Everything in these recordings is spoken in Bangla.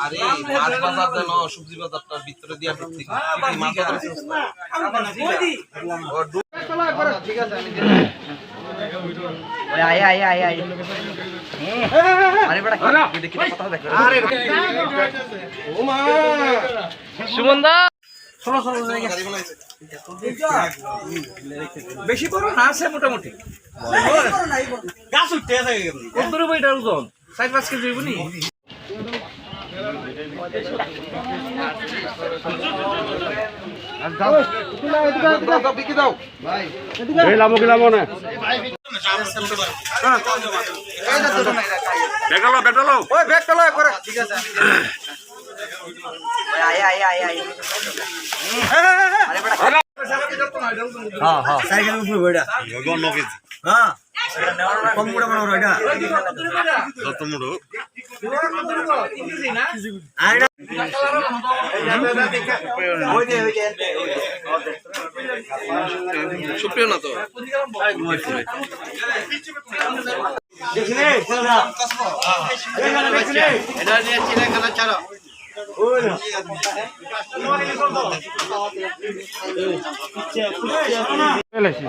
আরে মাছ বাজার দেন সবজি বাজারটার ভিতরে দিয়া ঢুকতে মাছ বাজার ঠিক আছে আমি আয় আরে বড় দেখি কথা দেখো আরে ও মা সুমন দা চলো বেশি বড় না আছে মোটামুটি গাছ উঠতে আছে কত রুপে এটার ওজন 4-5 কেজি হইব নি বিকি দাও ভাই এই লামো কি লামো না বেটালো ওই ব্যাগটা লয় করে ঠিক আছে আয় আরে বড় হ্যাঁ সাইকেল উপরে বইডা গন নকেজ হ্যাঁ কম মুড়া বানাও এটা যত মুড়ো আইডা ওই দে সুপ্রিয় না তো দেখনে চলা দেখনে এটা নিয়ে চিনা খেলা ছাড়ো ওই না এলাইছি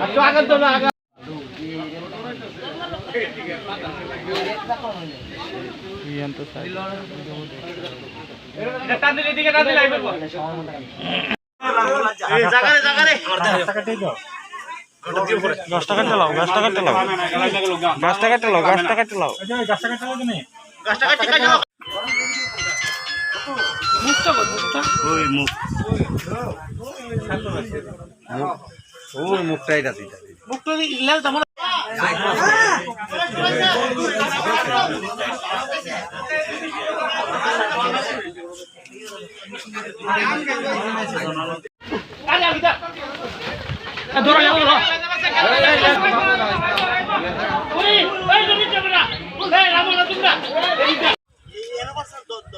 আচ্ছা আগত দাও না আগত ইয়ান্ত সাইড এটা টান দিলে দিকে টান দিলে আইবো এই জায়গারে টাকাটাই দাও 10 টাকা চালাও গাছটা কাটতে লাও গাছটা কাটতে লাও গাছটা কাটতে লাও গাছটা কাটতে লাও কেনে গাছটা কাটতে লাও মুখটা ওই মুখ ওই মুখটাই দাও মুখটা লাল তোমরা আরে আবিদা ধরো যাও ধরো ওই ওই তুমি চবরা এই রামনা তোমরা এই এর পাশে দত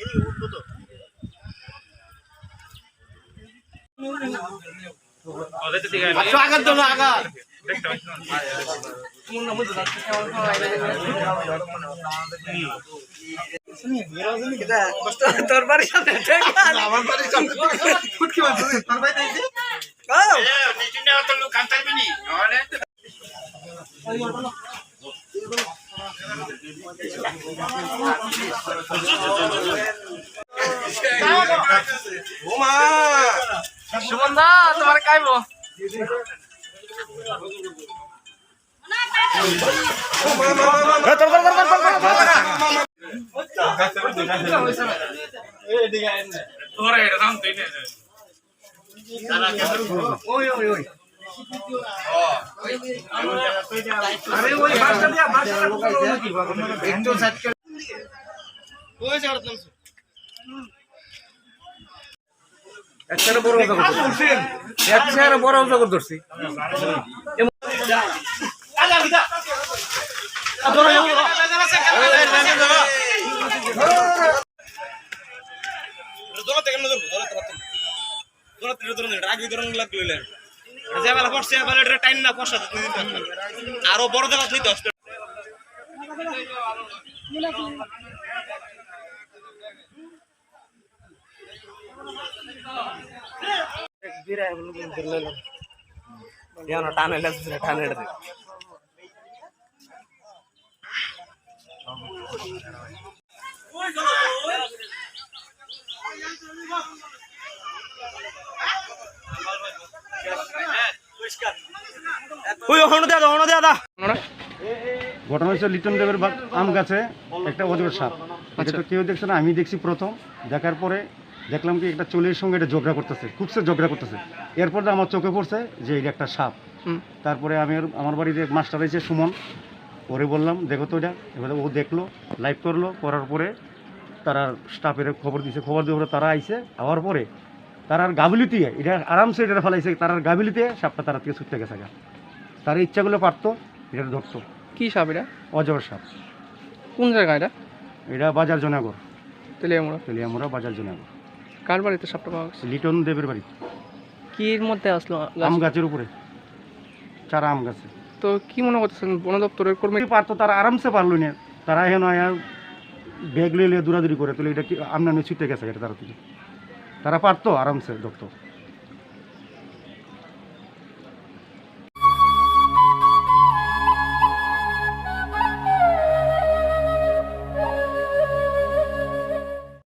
এই উঠতো তো ওদের দিকে আচ্ছা আগত দাও না আগত দেখতে কোন নাম তো যাচ্ছে কেমন তোর বাড়ির সাথে আমার বাড়ির সাথে ফুটকি মাছ তোর ভাই দিয়েছে নিচে না তো লোক কাঁটারবি নি ও মা সুমন দা তোমার কাইবো বড় জগৎ ধরছি আরো বড় জায়গা টানে টানে ঘটনা হচ্ছে লিটন দেবের আম গাছে একটা অজগর সাপ। এটা তো কেউ দেখছে না, আমি দেখছি প্রথম। দেখার পরে দেখলাম কি একটা চুলের সঙ্গে এটা ঝগড়া করতেছে, খুবসে ঝগড়া করতেছে। এরপর আমার চোখে পড়ছে যে এটা একটা সাপ। তারপরে আমি আমার বাড়িতে মাস্টার হয়েছে সুমন, ওরে বললাম দেখো তো এটা। এবার ও দেখলো, লাইভ করলো, করার পরে তারা স্টাফের খবর দিছে, খবর দিয়ে তারা আইসে। আওয়ার পরে তারার গাবিলিতে এটা আরামসে এটা ফেলাইছে, তারার গাবিলিতে সাপটা তারা থেকে ছুটতে গেছে। তার ইচ্ছাগুলো পারতো, এটা ধরতো। কি সাপ এটা? অজগর সাপ। কোন জায়গা এটা? এটা বাজার জনাগর, তেলিয়ামুড়া। তেলিয়ামুড়া বাজার জনাগর। কার বাড়িতে সাপটা পাওয়া গেছে? লিটন দেবের বাড়ি, কি এর মধ্যে আসলো আম গাছের উপরে, চারা আম গাছে। তো কি মনে করতেছেন বন দপ্তরের কর্মী? পারতো তারা আরামসে পারলো না, তারা এখন ব্যাগ লিয়ে দৌড়াদৌড়ি করে, তাহলে এটা কি আমনানি ছুটে গেছে এটা তারা থেকে, তারা পারতো আরামসে দপ্তর।